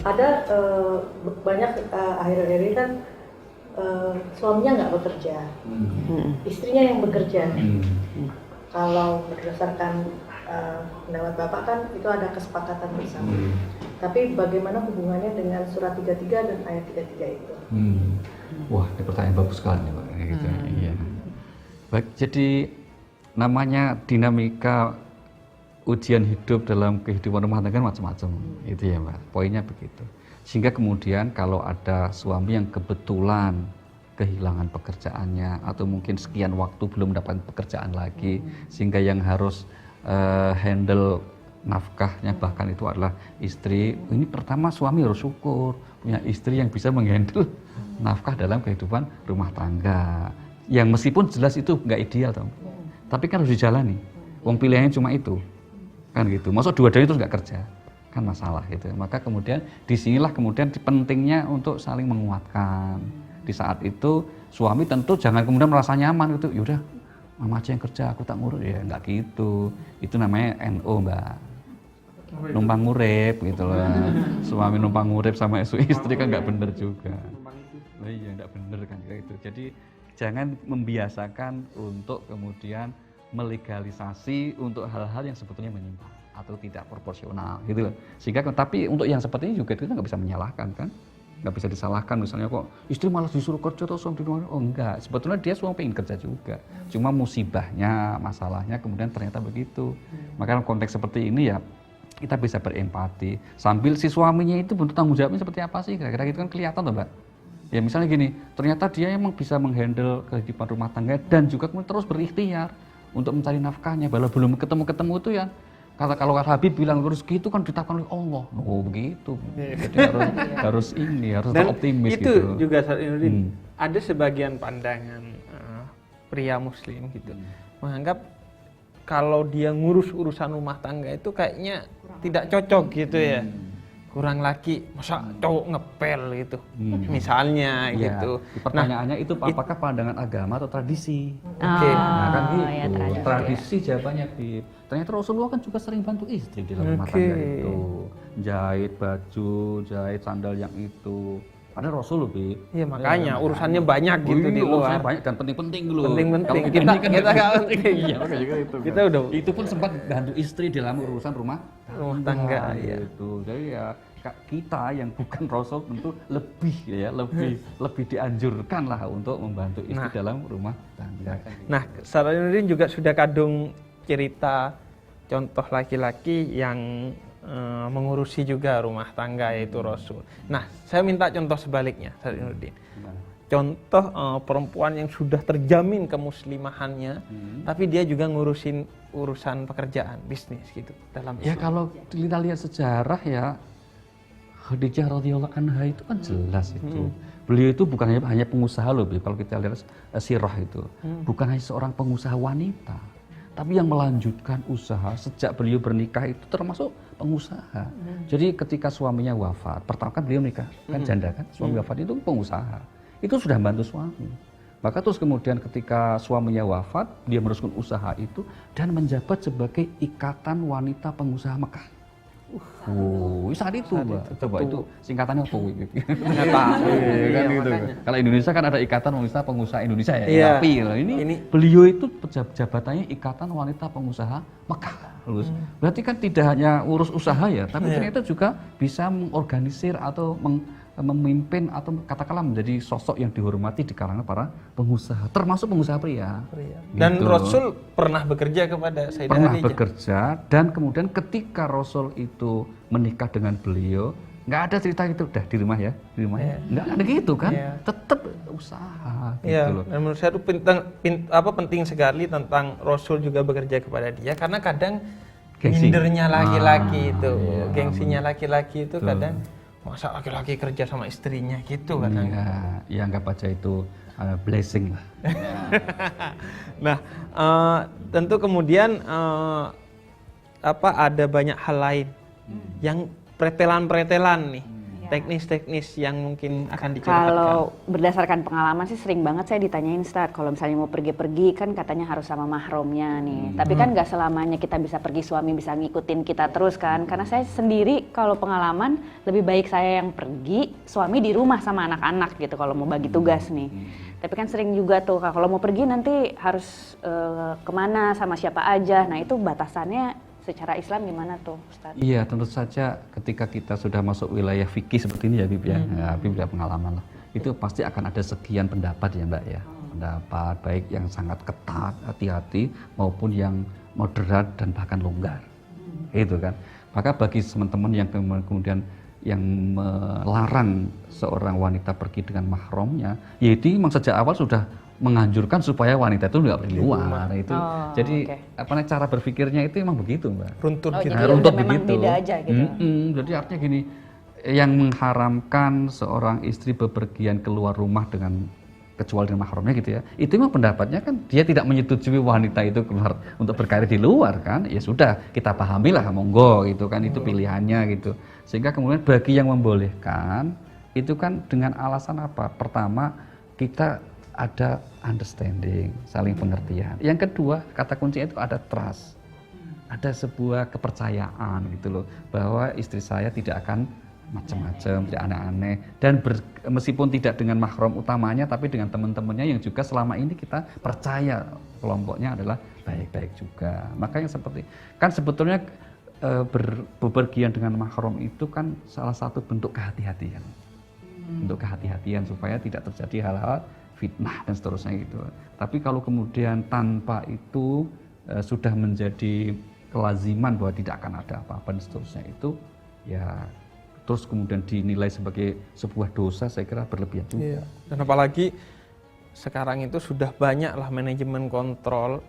ada banyak akhir-akhir ini kan suaminya nggak bekerja, istrinya yang bekerja. Kalau berdasarkan pendapat Bapak kan itu ada kesepakatan bersama. Tapi bagaimana hubungannya dengan surat 33 dan ayat 33 itu? Wah, ini pertanyaan bagus sekali nih, Pak. Gitu. Iya. Baik, jadi namanya dinamika ujian hidup dalam kehidupan rumah tangga macam-macam, itu ya, Mbak. Poinnya begitu. Sehingga kemudian kalau ada suami yang kebetulan kehilangan pekerjaannya atau mungkin sekian waktu belum dapat pekerjaan lagi, sehingga yang harus handle nafkahnya bahkan itu adalah istri. Ini pertama suami harus syukur punya istri yang bisa menghandle nafkah dalam kehidupan rumah tangga. Yang meskipun jelas itu nggak ideal, tapi kan harus dijalani. Wong pilihannya cuma itu, kan gitu. Maksud dua-duanya itu nggak kerja, kan masalah gitu. Maka kemudian disinilah kemudian pentingnya untuk saling menguatkan. Di saat itu suami tentu jangan kemudian merasa nyaman gitu, yaudah mama aja yang kerja, aku tak ngurus, ya nggak gitu. Itu namanya NO, Mbak. Numpang ngurip gitu loh. Suami numpang ngurip sama istri kan nggak bener juga. Oh iya, nggak bener kan gitu. Jadi jangan membiasakan untuk kemudian melegalisasi untuk hal-hal yang sebetulnya menyimpang atau tidak proporsional gitu loh. Sehingga tapi untuk yang seperti ini juga kita nggak bisa menyalahkan kan. Nggak bisa disalahkan misalnya kok istri malah disuruh kerja atau suami di rumah. Oh enggak, sebetulnya dia suami pengen kerja juga. Cuma musibahnya, masalahnya kemudian ternyata begitu. Maka dalam konteks seperti ini ya kita bisa berempati sambil si suaminya itu bentuk tanggung jawabnya seperti apa sih, kira-kira gitu kan kelihatan tuh, Mbak. Ya misalnya gini, ternyata dia emang bisa menghandle kehidupan rumah tangga dan juga terus berikhtiar untuk mencari nafkahnya. Kalau belum ketemu itu ya, kalau Habib bilang rezeki itu kan ditetapkan oleh Allah. Oh begitu. Jadi harus optimis itu gitu. juga ada sebagian pandangan pria muslim gitu menganggap kalau dia ngurus urusan rumah tangga itu kayaknya tidak cocok gitu ya. Kurang laki, masa cowok ngepel gitu, misalnya Ya, gitu. Pertanyaannya itu apakah pandangan agama atau tradisi? Oke. Nah kan gitu. Ya, tradisi jawabannya Bib. Ternyata Rasulullah kan juga sering bantu istri di dalam rumah tangga itu, jahit baju, jahit sandal yang itu. Ada Rasul loh, Bib. Iya makanya urusannya banyak gitu di luar. Urusannya banyak dan penting-penting loh. Penting-penting. Kalau Kita nggak penting. Iya, makanya itu. Kita udah Itu pun sempat bantu istri dalam urusan rumah tangga. Iya. Gitu. Jadi ya kita yang bukan Rasul tentu lebih dianjurkan lah untuk membantu istri dalam rumah tangga. Nah, Sarayudin juga sudah kadung cerita contoh laki-laki yang mengurusi juga rumah tangga yaitu Rasul. Nah, saya minta contoh sebaliknya, Sarayudin. Contoh perempuan yang sudah terjamin kemuslimahannya, tapi dia juga ngurusin urusan pekerjaan, bisnis gitu dalam Islam. Ya kalau kita lihat sejarah ya, Khadijah radhiyallahu anha itu kan jelas itu. Beliau itu bukan hanya pengusaha loh, kalau kita lihat sirah itu. Bukan hanya seorang pengusaha wanita, tapi yang melanjutkan usaha sejak beliau bernikah itu termasuk pengusaha. Jadi ketika suaminya wafat, pertama kan beliau nikah, kan janda kan, suami wafat itu pengusaha. Itu sudah bantu suami. Maka terus kemudian ketika suaminya wafat, dia meneruskan usaha itu dan menjabat sebagai Ikatan Wanita Pengusaha Mekah. Saat itu, Mbak. Coba itu singkatannya apa? Ternyata, kan gitu. Kalau Indonesia kan ada Ikatan Wanita Pengusaha Indonesia ya. Iya. Tapi ini beliau itu jabatannya Ikatan Wanita Pengusaha Mekah. Berarti kan tidak hanya urus usaha ya, tapi ternyata juga bisa mengorganisir atau memimpin atau katakanlah menjadi sosok yang dihormati di kalangan para pengusaha, termasuk pengusaha pria. Dan Gitu. Rasul pernah bekerja kepada Sayyidah Pernah Khadijah. bekerja, dan kemudian ketika Rasul itu menikah dengan beliau, nggak ada cerita itu udah di rumah ya, nggak ada gitu kan, tetap usaha gitu Iya, loh. dan menurut saya itu penting sekali tentang Rasul juga bekerja kepada dia, karena kadang Gengsi. mindernya laki-laki itu, iya, gengsinya laki-laki itu kadang masa laki-laki kerja sama istrinya gitu kadang. Ya anggap aja itu blessing lah. Nah, tentu kemudian ada banyak hal lain yang pretelan-pretelan nih teknis-teknis yang mungkin akan diceritakan? Kalau berdasarkan pengalaman sih sering banget saya ditanyain, Ustadz, kalau misalnya mau pergi-pergi kan katanya harus sama mahromnya nih. Tapi kan nggak selamanya kita bisa pergi, suami bisa ngikutin kita terus kan. Karena saya sendiri kalau pengalaman lebih baik saya yang pergi, suami di rumah sama anak-anak gitu kalau mau bagi tugas nih. Tapi kan sering juga tuh kalau mau pergi nanti harus kemana, sama siapa aja. Nah itu batasannya secara Islam gimana tuh, Ustadz? Iya, tentu saja ketika kita sudah masuk wilayah fikih seperti ini ya, Bib ya, Bib punya pengalaman lah. Itu pasti akan ada sekian pendapat ya, Mbak ya. Pendapat baik yang sangat ketat, hati-hati, maupun yang moderat dan bahkan longgar. Itu kan. Maka bagi teman-teman yang kemudian yang melarang seorang wanita pergi dengan mahromnya, yaitu memang sejak awal sudah menganjurkan supaya wanita itu nggak pergi luar. Itu jadi cara berpikirnya itu memang begitu, Mbak. Runtun gitu. Jadi Runtut memang begitu. beda aja gitu. Jadi artinya gini, yang mengharamkan seorang istri bepergian keluar rumah dengan kecuali dengan mahrumnya gitu ya, itu memang pendapatnya kan dia tidak menyetujui wanita itu keluar untuk berkarir di luar kan, ya sudah kita pahamilah, monggo gitu kan, itu pilihannya gitu. Sehingga kemudian bagi yang membolehkan itu kan dengan alasan apa? Pertama, kita ada understanding, saling pengertian. Yang kedua, kata kuncinya itu ada trust, ada sebuah kepercayaan gitu loh, bahwa istri saya tidak akan macam-macam, tidak aneh-aneh, dan meskipun tidak dengan mahram utamanya, tapi dengan teman-temannya yang juga selama ini kita percaya kelompoknya adalah baik-baik juga. Maka yang seperti kan sebetulnya bepergian dengan mahram itu kan salah satu bentuk kehati-hatian, bentuk kehati-hatian supaya tidak terjadi hal-hal fitnah dan seterusnya gitu. Tapi kalau kemudian tanpa itu sudah menjadi kelaziman bahwa tidak akan ada apa-apa dan seterusnya itu, ya terus kemudian dinilai sebagai sebuah dosa, saya kira berlebihan juga. Iya. Dan apalagi sekarang itu sudah banyaklah manajemen kontrol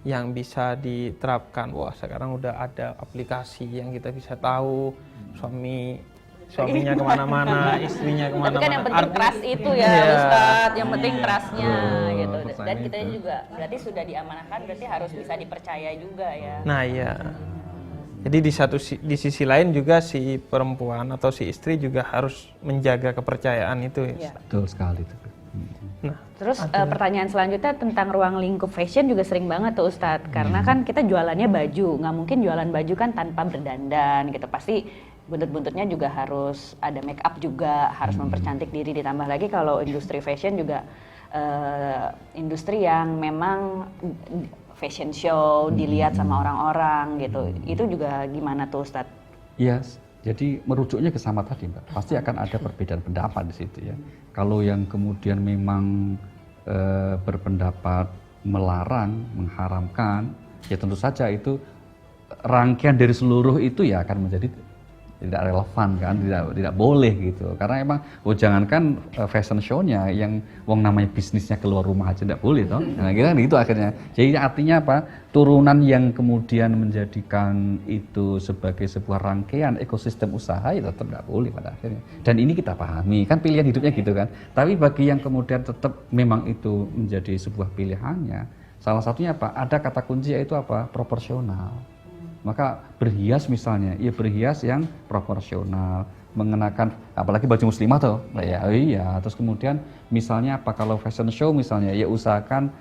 yang bisa diterapkan. Wah, sekarang udah ada aplikasi yang kita bisa tahu suaminya kemana-mana, istrinya kemana-mana. Tapi kan yang penting trust itu ya, Ustadz. Yang penting trustnya gitu. Dan kita juga berarti sudah diamanahkan, berarti harus bisa dipercaya juga ya. Nah iya. Jadi di sisi lain juga si perempuan atau si istri juga harus menjaga kepercayaan itu. Ya. Betul sekali itu. Nah, terus pertanyaan selanjutnya tentang ruang lingkup fashion juga sering banget tuh Ustadz. Karena kan kita jualannya baju, nggak mungkin jualan baju kan tanpa berdandan gitu. Pasti buntut-buntutnya juga harus ada make up juga, harus mempercantik diri. Ditambah lagi kalau industri fashion juga industri yang memang fashion show dilihat sama orang-orang gitu. Itu juga gimana tuh Ustadz? Iya, jadi merujuknya ke sama tadi, Mbak. Pasti akan ada perbedaan pendapat di situ ya. Kalau yang kemudian memang berpendapat melarang, mengharamkan, ya tentu saja itu rangkaian dari seluruh itu ya akan menjadi tidak relevan kan, tidak boleh gitu. Karena emang jangankan fashion show-nya yang wong namanya bisnisnya keluar rumah aja tidak boleh toh. Nah, kira gitu akhirnya. Jadi artinya apa? Turunan yang kemudian menjadikan itu sebagai sebuah rangkaian ekosistem usaha ya tetap tidak boleh pada akhirnya. Dan ini kita pahami, kan pilihan hidupnya gitu kan. Tapi bagi yang kemudian tetap memang itu menjadi sebuah pilihannya, salah satunya apa? Ada kata kunci yaitu apa? Proporsional. Maka berhias misalnya, ya berhias yang proporsional, mengenakan apalagi baju muslimah tuh, ya iya. Terus kemudian misalnya apa kalau fashion show misalnya, ya usahakan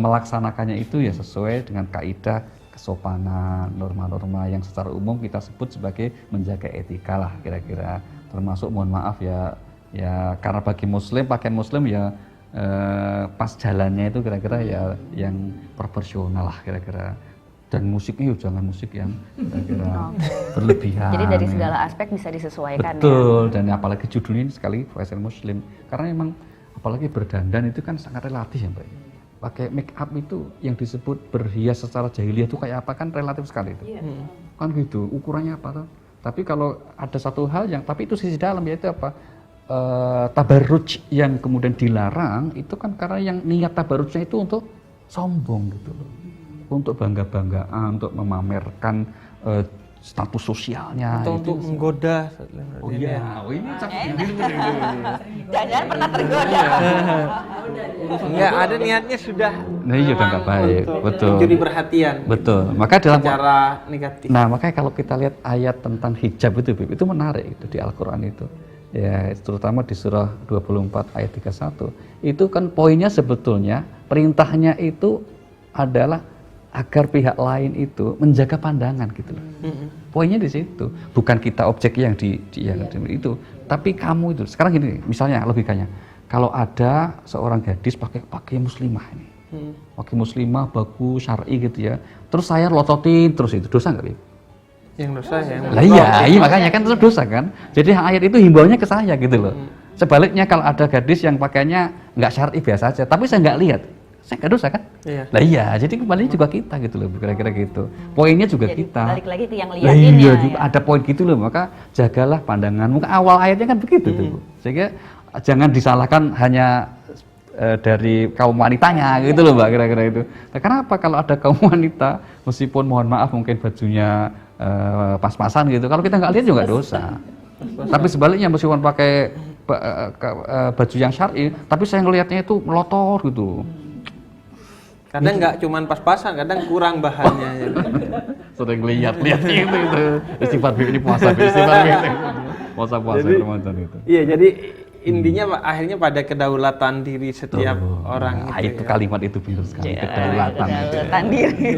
melaksanakannya itu ya sesuai dengan kaidah kesopanan, norma-norma yang secara umum kita sebut sebagai menjaga etika lah kira-kira. Termasuk mohon maaf ya karena bagi muslim pakaian muslim ya pas jalannya itu kira-kira ya yang proporsional lah kira-kira. Dan musiknya jangan musik yang kira-kira berlebihan. Jadi dari segala aspek bisa disesuaikan. Betul, dan apalagi judulnya ini sekali fashion muslim. Karena memang apalagi berdandan itu kan sangat relatif ya Mbak. Pakai make up itu yang disebut berhias secara jahiliyah itu kayak apa kan relatif sekali itu. Kan gitu, ukurannya apa tuh. Tapi kalau ada satu hal yang, tapi itu sisi dalam yaitu apa? Tabarruj yang kemudian dilarang itu kan karena yang niat tabarrujnya itu untuk sombong gitu loh. Untuk bangga-banggaan, untuk memamerkan status sosialnya Atau itu. untuk menggoda. Oh iya, oh ini cakep. Jangan pernah tergoda. Enggak, ada niatnya sudah. Nah iya udah nggak baik, untuk betul. mencuri perhatian. Betul. Maka dalam Secara negatif. Nah, makanya kalau kita lihat ayat tentang hijab itu, Bib, itu menarik itu di Al-Qur'an itu. Ya, terutama di surah 24 ayat 31. Itu kan poinnya sebetulnya perintahnya itu adalah agar pihak lain itu menjaga pandangan gitu loh. Poinnya di situ. Bukan kita objek yang itu, tapi kamu itu. Sekarang gini, misalnya logikanya. Kalau ada seorang gadis pakai muslimah ini. Pakai muslimah bagus syar'i gitu ya. Terus saya lototin terus itu dosa enggak, Bib? Yang dosa ya. Lah iya makanya kan itu dosa kan. Jadi ayat itu himbauannya ke saya gitu loh. Sebaliknya kalau ada gadis yang pakainya nggak syar'i biasa aja, tapi saya nggak lihat, saya nggak dosa kan? Iya. Lah iya, jadi kembali juga kita gitu loh, kira-kira gitu. Poinnya juga Jadi kita. balik lagi ke yang Lah liatin iya ya. juga ada poin gitu loh, maka jagalah pandanganmu. Awal ayatnya kan begitu tuh, Bu. Sehingga jangan disalahkan hanya dari kaum wanitanya gitu loh Mbak, kira-kira itu. Nah, kenapa kalau ada kaum wanita meskipun mohon maaf mungkin bajunya pas-pasan gitu, kalau kita nggak lihat juga dosa. Tapi sebaliknya meskipun pakai baju yang syar'i, tapi saya ngelihatnya itu melotor gitu. Kadang nggak cuman pas-pasan, kadang kurang bahannya. Ya. Sering lihat itu. Istighfar ini puasa, istighfar itu. Puasa Ramadan itu. Iya, jadi intinya Pak, akhirnya pada kedaulatan diri setiap orang Nah, itu. itu kalimat itu benar sekali, kedaulatan. Kedaulatan diri.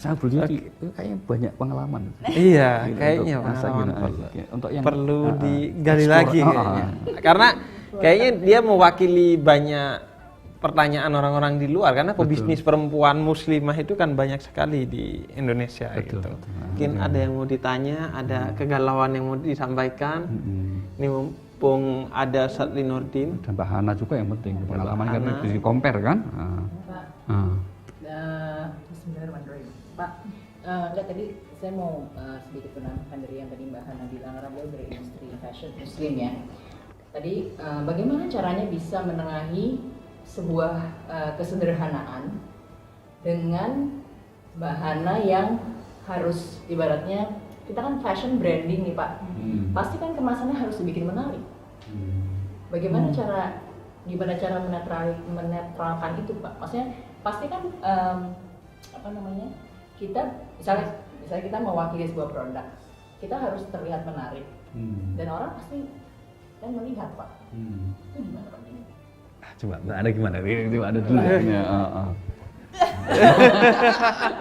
Saya berdiri kayaknya banyak pengalaman. Iya, Gitu, kayaknya untuk masa pengalaman gini, untuk yang perlu digali explore. lagi kayaknya. Karena kayaknya dia mewakili banyak pertanyaan orang-orang di luar, karena pebisnis perempuan muslimah itu kan banyak sekali di Indonesia gitu. Betul. Mungkin ada yang mau ditanya, ada kegalauan yang mau disampaikan. Ini mumpung ada Ustaz Linurdin. Dan Mbak Hana juga yang penting, pengalaman kan bisa compare kan. Bismillahirrahmanirrahim. Pak, enggak tadi saya mau sedikit menambahkan dari yang tadi Mbak Hana bilang, karena beliau berindustri fashion muslim ya. Tadi bagaimana caranya bisa menengahi sebuah kesederhanaan dengan bahana yang harus ibaratnya kita kan fashion branding nih Pak, pasti kan kemasannya harus dibikin menarik. Bagaimana gimana cara menetralkan itu Pak? Maksudnya pasti kan kita misalnya kita mewakili sebuah produk, kita harus terlihat menarik dan orang pasti kan melihat Pak. Itu gimana Pak? Coba Mbak Ana gimana? Coba ada dulu.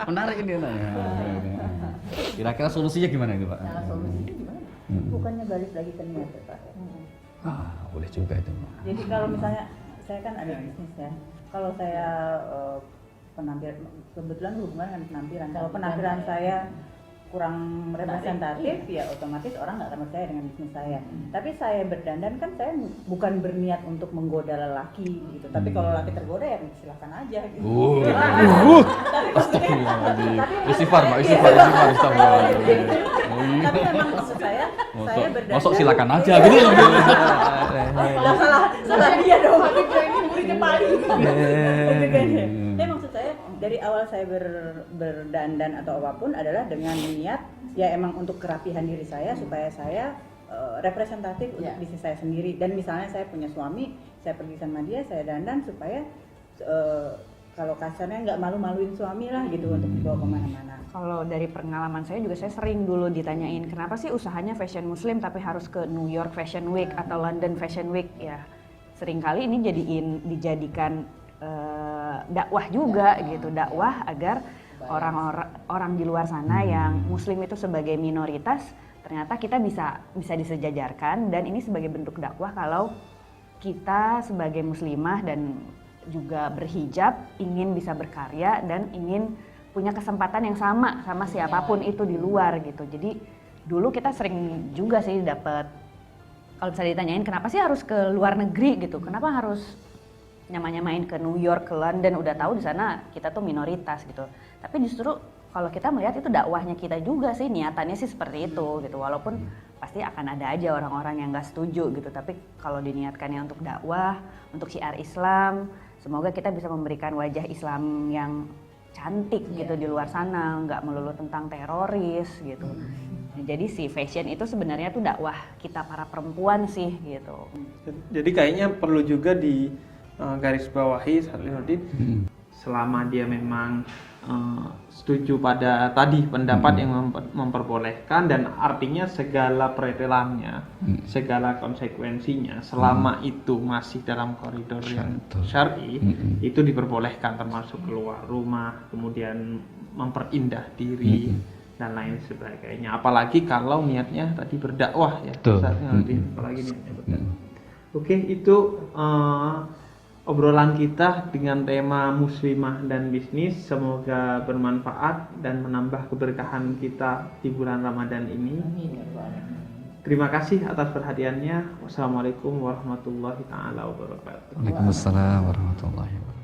Menarik ini nanya. Kira-kira solusinya gimana itu Pak? Nah, solusinya gimana? Bukannya balik lagi ke niat ya Pak. Boleh juga itu. Jadi kalau misalnya saya kan ada bisnis ya, kalau saya penampilan, kebetulan hubungan dengan penampilan, kalau penampilan saya kurang representatif ya otomatis orang nggak akan percaya dengan bisnis saya. Tapi saya berdandan kan saya bukan berniat untuk menggoda lelaki gitu. Tapi kalau lelaki tergoda ya silakan aja gitu. Istighfar Mbak, istighfar. Tapi memang maksud saya berdandan. Masuk silakan aja gitu. Salah dia dong. Ini muridnya paling. Tapi maksud saya dari awal saya berdandan atau apapun adalah dengan niat ya emang untuk kerapihan diri saya supaya saya representatif untuk bisnis saya sendiri. Dan misalnya saya punya suami, saya pergi sama dia, saya dandan supaya kalau kasarnya nggak malu-maluin suami lah gitu untuk dibawa kemana-mana. Kalau dari pengalaman saya juga saya sering dulu ditanyain kenapa sih usahanya fashion muslim tapi harus ke New York Fashion Week atau London Fashion Week ya. Seringkali ini dijadikan dakwah juga gitu, dakwah agar orang di luar sana yang muslim itu sebagai minoritas ternyata kita bisa disejajarkan, dan ini sebagai bentuk dakwah kalau kita sebagai muslimah dan juga berhijab ingin bisa berkarya dan ingin punya kesempatan yang sama siapapun itu di luar gitu. Jadi dulu kita sering juga sih dapat, kalau bisa ditanyain kenapa sih harus ke luar negeri gitu, kenapa harus nyamain ke New York, ke London, udah tahu di sana kita tuh minoritas gitu. Tapi justru kalau kita melihat itu dakwahnya kita juga sih, niatannya sih seperti itu gitu. Walaupun pasti akan ada aja orang-orang yang nggak setuju gitu. Tapi kalau diniatkannya untuk dakwah, untuk syiar Islam, semoga kita bisa memberikan wajah Islam yang cantik gitu di luar sana, nggak melulu tentang teroris gitu. Nah, jadi si fashion itu sebenarnya tuh dakwah kita para perempuan sih gitu. Jadi kayaknya perlu juga di garis bawahi Salinudin, selama dia memang setuju pada tadi pendapat yang memperbolehkan, dan artinya segala perilakunya, segala konsekuensinya selama itu masih dalam koridor yang syar'i, itu diperbolehkan, termasuk keluar rumah, kemudian memperindah diri dan lain sebagainya. Apalagi kalau niatnya tadi berdakwah ya, apalagi niatnya berdakwah. Oke, itu obrolan kita dengan tema muslimah dan bisnis. Semoga bermanfaat dan menambah keberkahan kita di bulan Ramadan ini. Terima kasih atas perhatiannya. Wassalamualaikum warahmatullahi taala wabarakatuh. Waalaikumsalam warahmatullahi wabarakatuh.